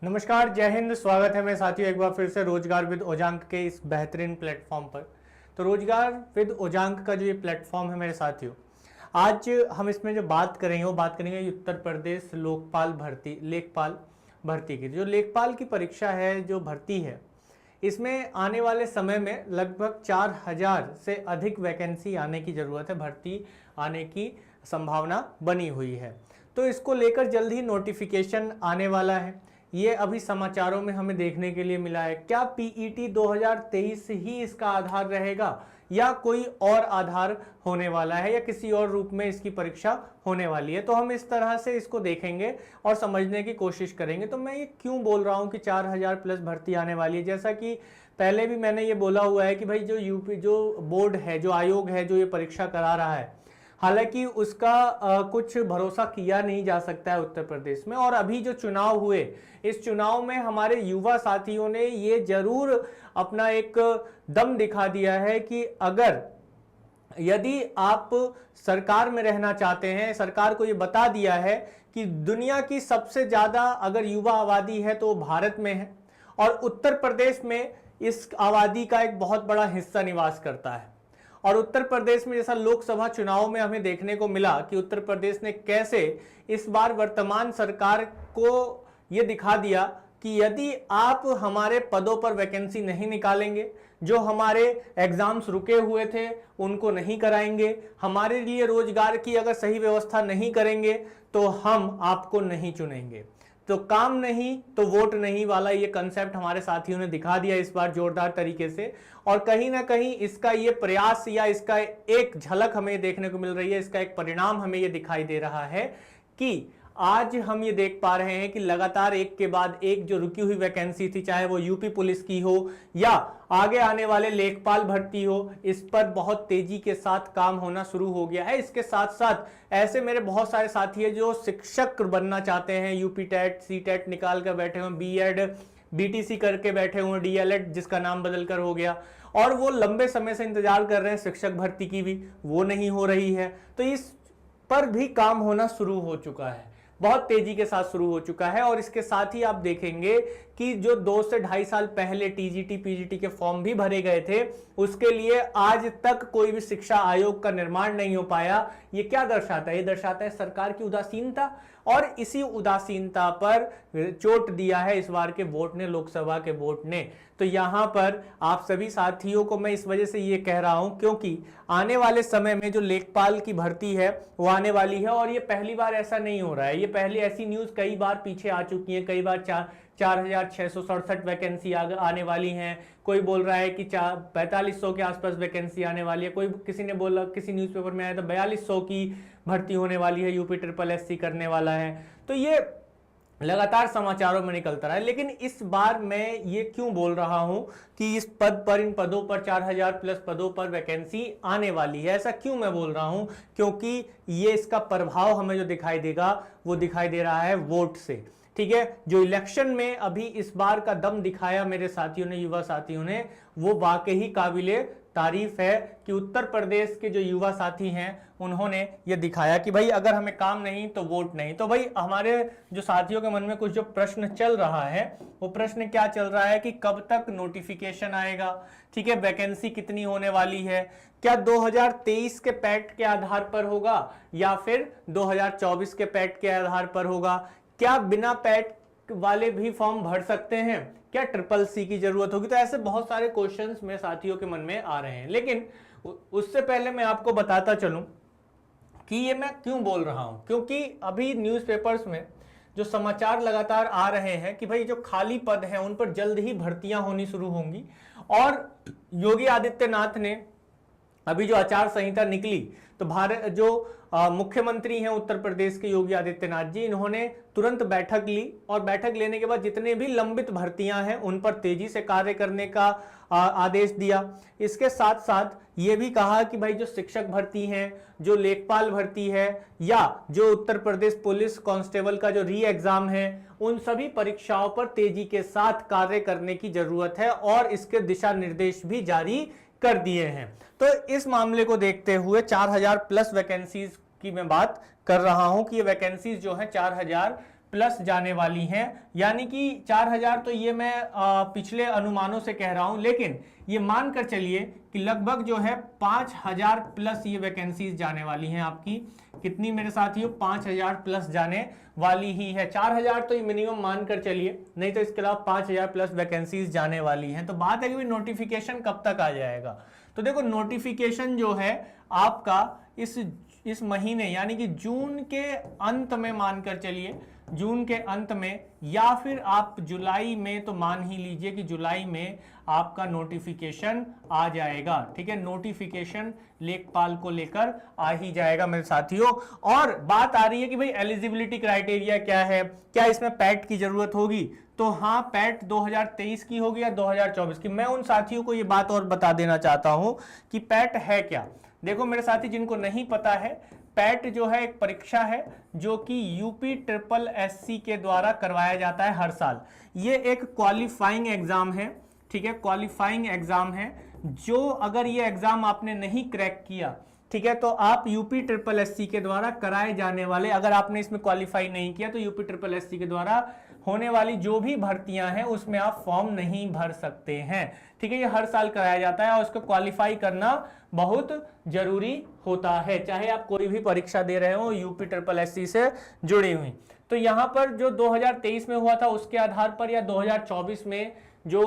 नमस्कार, जय हिंद। स्वागत है मेरे साथियों एक बार फिर से रोजगार विद ओजांक के इस बेहतरीन प्लेटफॉर्म पर। तो रोजगार विद ओजांक का जो ये प्लेटफॉर्म है मेरे साथियों, आज हम इसमें जो बात करेंगे वो बात करेंगे उत्तर प्रदेश लेखपाल भर्ती की। जो लेखपाल की परीक्षा है, जो भर्ती है, इसमें आने वाले समय में लगभग 4000 से अधिक वैकेंसी आने की ज़रूरत है, भर्ती आने की संभावना बनी हुई है। तो इसको लेकर जल्द ही नोटिफिकेशन आने वाला है। ये अभी समाचारों में हमें देखने के लिए मिला है। क्या पीईटी 2023 ही इसका आधार रहेगा या कोई और आधार होने वाला है या किसी और रूप में इसकी परीक्षा होने वाली है? तो हम इस तरह से इसको देखेंगे और समझने की कोशिश करेंगे। तो मैं ये क्यों बोल रहा हूँ कि 4000 प्लस भर्ती आने वाली है? जैसा कि पहले भी मैंने ये बोला हुआ है कि भाई जो यूपी जो बोर्ड है, जो आयोग है, जो ये परीक्षा करा रहा है, हालांकि उसका कुछ भरोसा किया नहीं जा सकता है उत्तर प्रदेश में। और अभी जो चुनाव हुए, इस चुनाव में हमारे युवा साथियों ने ये जरूर अपना एक दम दिखा दिया है कि यदि आप सरकार में रहना चाहते हैं, सरकार को ये बता दिया है कि दुनिया की सबसे ज्यादा अगर युवा आबादी है तो भारत में है और उत्तर प्रदेश में इस आबादी का एक बहुत बड़ा हिस्सा निवास करता है। और उत्तर प्रदेश में जैसा लोकसभा चुनाव में हमें देखने को मिला कि उत्तर प्रदेश ने कैसे इस बार वर्तमान सरकार को यह दिखा दिया कि यदि आप हमारे पदों पर वैकेंसी नहीं निकालेंगे, जो हमारे एग्जाम्स रुके हुए थे उनको नहीं कराएंगे, हमारे लिए रोजगार की अगर सही व्यवस्था नहीं करेंगे तो हम आपको नहीं चुनेंगे। तो काम नहीं तो वोट नहीं वाला ये कंसेप्ट हमारे साथियों ने दिखा दिया इस बार जोरदार तरीके से। और कहीं ना कहीं इसका ये प्रयास या इसका एक झलक हमें देखने को मिल रही है, इसका एक परिणाम हमें ये दिखाई दे रहा है कि आज हम ये देख पा रहे हैं कि लगातार एक के बाद एक जो रुकी हुई वैकेंसी थी, चाहे वो यूपी पुलिस की हो या आगे आने वाले लेखपाल भर्ती हो, इस पर बहुत तेजी के साथ काम होना शुरू हो गया है। इसके साथ साथ ऐसे मेरे बहुत सारे साथी हैं जो शिक्षक बनना चाहते हैं, यूपी टेट सी टेट निकाल कर बैठे हुए, बीएड बीटीसी करके बैठे हुए, डीएलएड जिसका नाम बदल कर हो गया, और वो लंबे समय से इंतजार कर रहे हैं शिक्षक भर्ती की भी, वो नहीं हो रही है। तो इस पर भी काम होना शुरू हो चुका है, बहुत तेजी के साथ शुरू हो चुका है। और इसके साथ ही आप देखेंगे कि जो 2 से 2.5 साल पहले टीजीटी पीजीटी के फॉर्म भी भरे गए थे, उसके लिए आज तक कोई भी शिक्षा आयोग का निर्माण नहीं हो पाया। ये क्या दर्शाता है? ये दर्शाता है सरकार की उदासीनता, और इसी उदासीनता पर चोट दिया है इस बार के वोट ने, लोकसभा के वोट ने। तो यहां पर आप सभी साथियों को मैं इस वजह से ये कह रहा हूं क्योंकि आने वाले समय में जो लेखपाल की भर्ती है वो आने वाली है। और ये पहली बार ऐसा नहीं हो रहा है, ये पहले ऐसी न्यूज कई बार पीछे आ चुकी है। कई बार 4667 वैकेंसी आने वाली हैं, कोई बोल रहा है कि 4500 के आसपास वैकेंसी आने वाली है, कोई किसी ने बोला, किसी न्यूज़पेपर में आया तो 4200 की भर्ती होने वाली है, यूपी ट्रिपल एससी करने वाला है। तो ये लगातार समाचारों में निकलता रहा है। लेकिन इस बार मैं ये क्यों बोल रहा हूं कि इस पद पर, इन पदों पर 4000 प्लस पदों पर वैकेंसी आने वाली है, ऐसा क्यों मैं बोल रहा हूं? क्योंकि ये इसका प्रभाव हमें जो दिखाई देगा वो दिखाई दे रहा है वोट से। ठीक है, जो इलेक्शन में अभी इस बार का दम दिखाया मेरे साथियों ने, युवा साथियों ने, वो वाकई काबिले तारीफ है कि उत्तर प्रदेश के जो युवा साथी हैं उन्होंने ये दिखाया कि भाई अगर हमें काम नहीं तो वोट नहीं। तो भाई हमारे जो साथियों के मन में कुछ जो प्रश्न चल रहा है, वो प्रश्न क्या चल रहा है कि कब तक नोटिफिकेशन आएगा, ठीक है, वैकेंसी कितनी होने वाली है, क्या 2023 के पैट के आधार पर होगा या फिर 2024 के पैट के आधार पर होगा, क्या बिना पैट वाले भी फॉर्म भर सकते हैं, क्या ट्रिपल सी की जरूरत होगी? तो ऐसे बहुत सारे क्वेश्चंस मेरे साथियों के मन में आ रहे हैं। लेकिन उससे पहले मैं आपको बताता चलूं कि ये मैं क्यों बोल रहा हूं, क्योंकि अभी न्यूज़पेपर्स में जो समाचार लगातार आ रहे हैं कि भाई जो खाली पद हैं उन पर जल्द ही भर्तियां होनी शुरू होंगी। और योगी आदित्यनाथ ने अभी जो आचार संहिता निकली, तो भारत जो मुख्यमंत्री हैं उत्तर प्रदेश के योगी आदित्यनाथ जी, इन्होंने तुरंत बैठक ली और बैठक लेने के बाद जितने भी लंबित भर्तियां हैं उन पर तेजी से कार्य करने का आदेश दिया। इसके साथ साथ ये भी कहा कि भाई जो शिक्षक भर्ती हैं, जो लेखपाल भर्ती है, या जो उत्तर प्रदेश पुलिस कांस्टेबल का जो री एग्जाम है, उन सभी परीक्षाओं पर तेजी के साथ कार्य करने की जरूरत है और इसके दिशा निर्देश भी जारी कर दिए हैं। तो इस मामले को देखते हुए 4000 प्लस वैकेंसीज की मैं बात कर रहा हूं कि ये वैकेंसीज जो है 4000 प्लस जाने वाली हैं, यानी कि 4000 तो ये मैं पिछले अनुमानों से कह रहा हूं, लेकिन ये मानकर चलिए कि लगभग जो है 5000 प्लस ये वैकेंसीज जाने वाली हैं आपकी। कितनी मेरे साथियों? 5000 प्लस जाने वाली ही है। 4000 तो ये मिनिमम मानकर चलिए, नहीं तो इसके अलावा 5000 प्लस वैकेंसीज जाने वाली हैं। तो बात है कि नोटिफिकेशन कब तक आ जाएगा। तो देखो नोटिफिकेशन जो है आपका इस महीने यानी कि जून के अंत में मानकर चलिए, जून के अंत में, या फिर आप जुलाई में तो मान ही लीजिए कि जुलाई में आपका नोटिफिकेशन आ जाएगा। ठीक है, नोटिफिकेशन लेखपाल को लेकर आ ही जाएगा मेरे साथियों। और बात आ रही है कि भाई एलिजिबिलिटी क्राइटेरिया क्या है, क्या इसमें पैट की जरूरत होगी? तो हाँ, पैट 2023 की होगी या 2024 की। मैं उन साथियों को ये बात और बता देना चाहता हूं कि पैट है क्या। देखो मेरे साथी, जिनको नहीं पता है, पैट जो है एक परीक्षा है जो कि यूपी ट्रिपल एससी के द्वारा करवाया जाता है हर साल। ये एक क्वालिफाइंग एग्जाम है। ठीक है, क्वालिफाइंग एग्जाम है जो अगर ये एग्जाम आपने नहीं क्रैक किया, ठीक है, तो आप यूपी ट्रिपल एससी के द्वारा कराए जाने वाले, अगर आपने इसमें क्वालिफाई नहीं किया तो यूपी ट्रिपल एससी के द्वारा होने वाली जो भी भर्तियां हैं उसमें आप फॉर्म नहीं भर सकते हैं। ठीक है, ये हर साल कराया जाता है और उसको क्वालिफाई करना बहुत जरूरी होता है, चाहे आप कोई भी परीक्षा दे रहे हो यूपी ट्रिपल एससी से जुड़ी हुई। तो यहां पर जो 2023 में हुआ था उसके आधार पर या 2024 में जो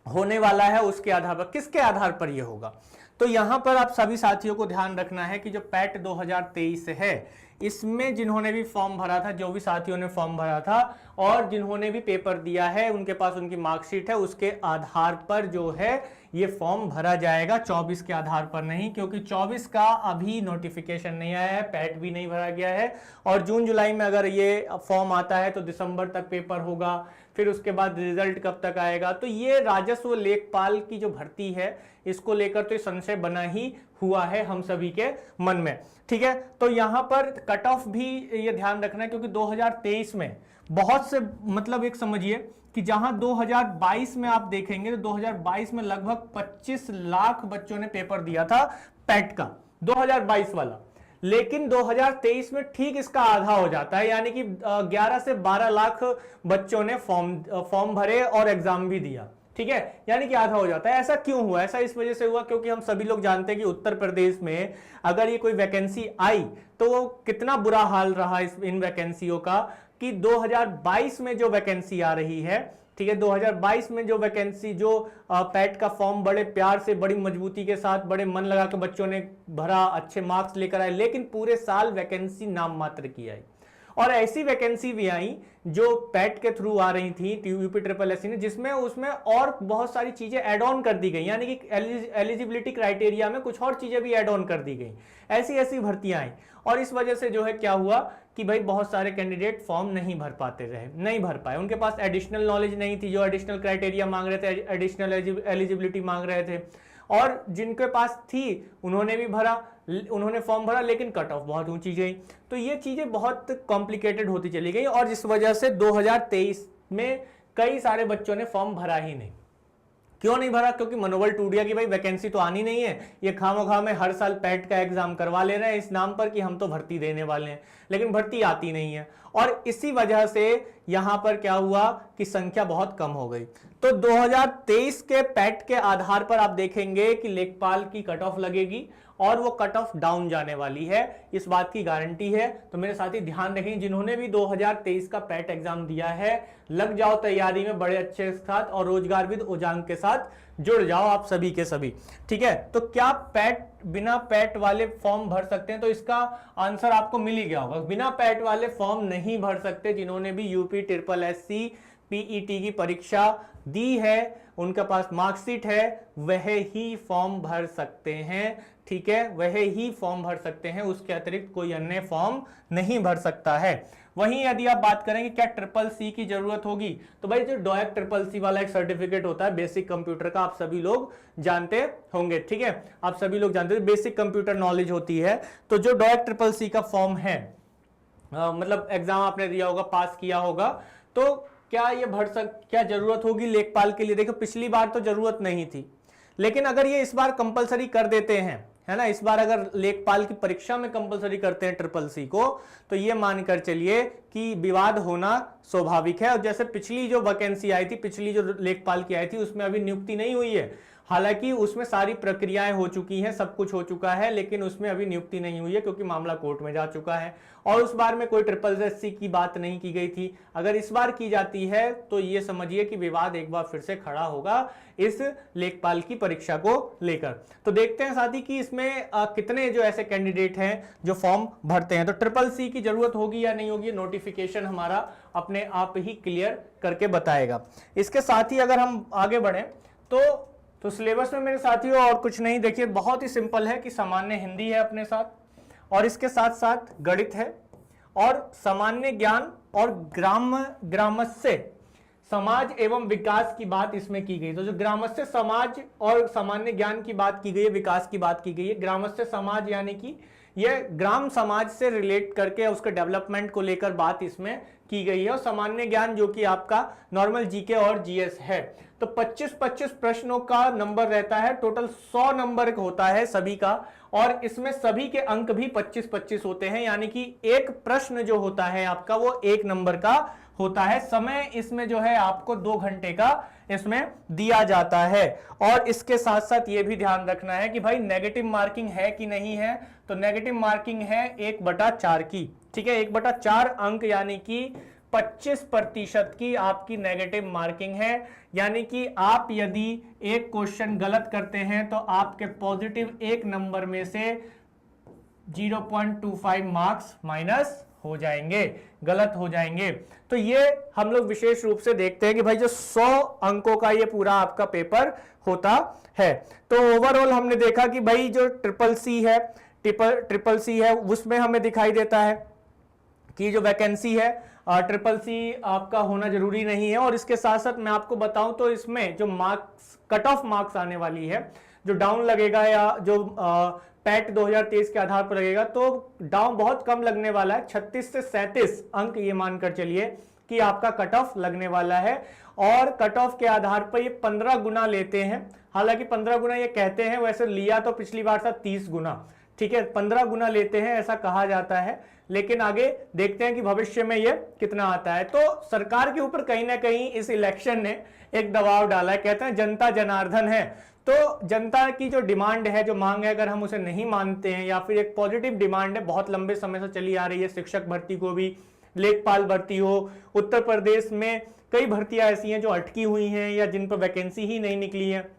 होने वाला है उसके आधार पर, किसके आधार पर यह होगा? तो यहां पर आप सभी साथियों को ध्यान रखना है कि जो पैट 2023 है इसमें जिन्होंने भी फॉर्म भरा था, जो भी साथियों ने फॉर्म भरा था और जिन्होंने भी पेपर दिया है, उनके पास उनकी मार्कशीट है, उसके आधार पर जो है ये फॉर्म भरा जाएगा, 24 के आधार पर नहीं, क्योंकि 24 का अभी नोटिफिकेशन नहीं आया है, पैट भी नहीं भरा गया है। और जून जुलाई में अगर ये फॉर्म आता है तो दिसंबर तक पेपर होगा, फिर उसके बाद रिजल्ट कब तक आएगा। तो ये राजस्व लेखपाल की जो भर्ती है इसको लेकर तो संशय बना ही हुआ है हम सभी के मन में। ठीक है, तो यहां पर कट ऑफ भी ये ध्यान रखना है, क्योंकि 2023 में बहुत से, मतलब एक समझिए कि जहां 2022 में आप देखेंगे तो 2022 में लगभग 25 लाख बच्चों ने पेपर दिया था पैट का, 2022 वाला। लेकिन 2023 में ठीक इसका आधा हो जाता है, यानी कि 11 से 12 लाख बच्चों ने फॉर्म भरे और एग्जाम भी दिया। ठीक है, यानी कि आधा हो जाता है। ऐसा क्यों हुआ? ऐसा इस वजह से हुआ क्योंकि हम सभी लोग जानते हैं कि उत्तर प्रदेश में अगर ये कोई वैकेंसी आई तो वो कितना बुरा हाल रहा इन वैकेंसियों का, कि 2022 में जो वैकेंसी आ रही है, ठीक है, 2022 में जो वैकेंसी, जो पैट का फॉर्म बड़े प्यार से, बड़ी मजबूती के साथ, बड़े मन लगा के बच्चों ने भरा, अच्छे मार्क्स लेकर आए, लेकिन पूरे साल वैकेंसी नाम मात्र की आई। और ऐसी वैकेंसी भी आई जो पैट के थ्रू आ रही थी यूपी ट्रिपल एससी ने, जिसमें उसमें और बहुत सारी चीजें ऐड ऑन कर दी गई, यानी कि एलिजिबिलिटी क्राइटेरिया में कुछ और चीजें भी ऐड ऑन कर दी गई। ऐसी भर्तियां आई और इस वजह से जो है क्या हुआ कि भाई बहुत सारे कैंडिडेट फॉर्म नहीं भर पाए, उनके पास एडिशनल नॉलेज नहीं थी, जो एडिशनल क्राइटेरिया मांग रहे थे, एडिशनल एलिजिबिलिटी मांग रहे थे, और जिनके पास थी उन्होंने भी भरा, उन्होंने फॉर्म भरा, लेकिन कट ऑफ बहुत ऊंची गई। तो ये चीजें बहुत कॉम्प्लिकेटेड होती चली गई और जिस वजह से 2023 में कई सारे बच्चों ने फॉर्म भरा ही नहीं। क्यों नहीं भरा? क्योंकि मनोबल टूट गया कि भाई वैकेंसी तो आनी नहीं है, ये खामोखा में हर साल पैट का एग्जाम करवा ले रहे हैं इस नाम पर कि हम तो भर्ती देने वाले हैं, लेकिन भर्ती आती नहीं है। और इसी वजह से यहां पर क्या हुआ कि संख्या बहुत कम हो गई। तो 2023 के पैट के आधार पर आप देखेंगे कि लेखपाल की कट ऑफ लगेगी और वो कट ऑफ डाउन जाने वाली है, इस बात की गारंटी है। तो मेरे साथी ध्यान रखें, जिन्होंने भी 2023 का पैट एग्जाम दिया है, लग जाओ तैयारी में बड़े अच्छे साथ और रोजगार विद ओजांग के साथ जुड़ जाओ आप सभी के सभी। ठीक है, तो क्या पैट बिना पैट वाले फॉर्म भर सकते हैं? तो इसका आंसर आपको मिल ही गया होगा, बिना पैट वाले फॉर्म नहीं भर सकते। जिन्होंने भी यूपी ट्रिपल एससी पीईटी की परीक्षा दी है, उनके पास मार्कशीट है, वह ही फॉर्म भर सकते हैं। ठीक है, वह ही फॉर्म भर सकते हैं, उसके अतिरिक्त कोई अन्य फॉर्म नहीं भर सकता है। वहीं यदि आप बात करेंगे क्या ट्रिपल सी की जरूरत होगी, तो भाई जो डॉयक ट्रिपल सी वाला एक सर्टिफिकेट होता है बेसिक कंप्यूटर का, आप सभी लोग जानते होंगे। ठीक है, आप सभी लोग जानते हैं, बेसिक कंप्यूटर नॉलेज होती है। तो जो डॉयक ट्रिपल सी का फॉर्म है, मतलब एग्जाम आपने दिया होगा, पास किया होगा, तो क्या ये क्या जरूरत होगी लेखपाल के लिए? देखो पिछली बार तो जरूरत नहीं थी, लेकिन अगर ये इस बार कंपलसरी कर देते हैं, है ना। इस बार अगर लेखपाल की परीक्षा में कंपलसरी करते हैं ट्रिपल सी को, तो ये मानकर चलिए कि विवाद होना स्वाभाविक है। और जैसे पिछली जो वैकेंसी आई थी, पिछली जो लेखपाल की आई थी, उसमें अभी नियुक्ति नहीं हुई है, हालांकि उसमें सारी प्रक्रियाएं हो चुकी हैं, सब कुछ हो चुका है, लेकिन उसमें अभी नियुक्ति नहीं हुई है क्योंकि मामला कोर्ट में जा चुका है। और उस बार में कोई ट्रिपल एससी की बात नहीं की गई थी। अगर इस बार की जाती है तो ये समझिए कि विवाद एक बार फिर से खड़ा होगा इस लेखपाल की परीक्षा को लेकर। तो देखते हैं साथी कि इसमें कितने जो ऐसे कैंडिडेट हैं जो फॉर्म भरते हैं। तो ट्रिपल सी की जरूरत होगी या नहीं होगी, नोटिफिकेशन हमारा अपने आप ही क्लियर करके बताएगा। इसके साथ ही अगर हम आगे बढ़े तो सिलेबस में मेरे साथियों और कुछ नहीं, देखिए बहुत ही सिंपल है कि सामान्य हिंदी है अपने साथ, और इसके साथ साथ गणित है, और सामान्य ज्ञान और ग्रामस्य समाज एवं विकास की बात इसमें की गई। तो जो ग्रामस्य समाज और सामान्य ज्ञान की बात की गई है, विकास की बात की गई है। ग्रामस्य समाज यानी कि यह ग्राम समाज से रिलेट करके उसके डेवलपमेंट को लेकर बात इसमें की गई है। और सामान्य ज्ञान जो कि आपका नॉर्मल जीके और जीएस है। तो 25-25 प्रश्नों का नंबर रहता है, टोटल 100 नंबर होता है सभी का, और इसमें सभी के अंक भी 25-25 होते हैं, यानी कि एक प्रश्न जो होता है आपका वो 1 नंबर का होता है। समय इसमें जो है आपको 2 घंटे का इसमें दिया जाता है। और इसके साथ साथ ये भी ध्यान रखना है कि भाई नेगेटिव मार्किंग है कि नहीं है। तो नेगेटिव मार्किंग है 1/4 की, ठीक है, 1/4 अंक, यानी कि 25% की आपकी नेगेटिव मार्किंग है। यानी कि आप यदि एक क्वेश्चन गलत करते हैं तो आपके पॉजिटिव 1 नंबर में से 0.25 मार्क्स माइनस हो जाएंगे, गलत हो जाएंगे। तो ये हम लोग विशेष रूप से देखते हैं कि भाई जो 100 अंकों का ये पूरा आपका पेपर होता है। तो ओवरऑल हमने देखा कि भाई जो ट्रिपल सी है उसमें हमें दिखाई देता है कि जो वैकेंसी है ट्रिपल सी आपका होना जरूरी नहीं है। और इसके साथ साथ मैं आपको बताऊं तो इसमें जो मार्क्स, कट ऑफ मार्क्स आने वाली है, जो डाउन लगेगा या जो पैट 2023 के आधार पर लगेगा, तो डाउन बहुत कम लगने वाला है। 36 से 37 अंक ये मानकर चलिए कि आपका कट ऑफ लगने वाला है। और कट ऑफ के आधार पर ये 15 गुना लेते हैं। हालांकि 15 गुना ये कहते हैं, वैसे लिया तो पिछली बार था 30 गुना, ठीक है, 15 गुना लेते हैं ऐसा कहा जाता है। लेकिन आगे देखते हैं कि भविष्य में ये कितना आता है। तो सरकार के ऊपर कहीं ना कहीं इस इलेक्शन ने एक दबाव डाला है। कहते हैं जनता जनार्दन है, तो जनता की जो डिमांड है, जो मांग है, अगर हम उसे नहीं मानते हैं, या फिर एक पॉजिटिव डिमांड है, बहुत लंबे समय से चली आ रही है, शिक्षक भर्ती को भी, लेखपाल भर्ती हो, उत्तर प्रदेश में कई भर्तियां ऐसी हैं जो अटकी हुई हैं या जिन पर वैकेंसी ही नहीं निकली है।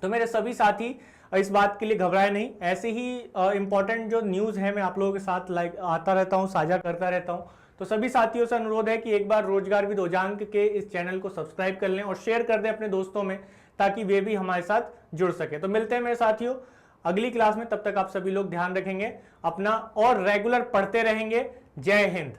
तो मेरे सभी साथी इस बात के लिए घबराए नहीं। ऐसे ही इंपॉर्टेंट जो न्यूज़ है मैं आप लोगों के साथ आता रहता हूँ, साझा करता रहता हूँ। तो सभी साथियों से अनुरोध है कि एक बार रोजगार विद ओजांक के इस चैनल को सब्सक्राइब कर लें और शेयर कर दें अपने दोस्तों में, ताकि वे भी हमारे साथ जुड़ सके। तो मिलते हैं मेरे साथियों अगली क्लास में, तब तक आप सभी लोग ध्यान रखेंगे अपना और रेगुलर पढ़ते रहेंगे। जय हिंद।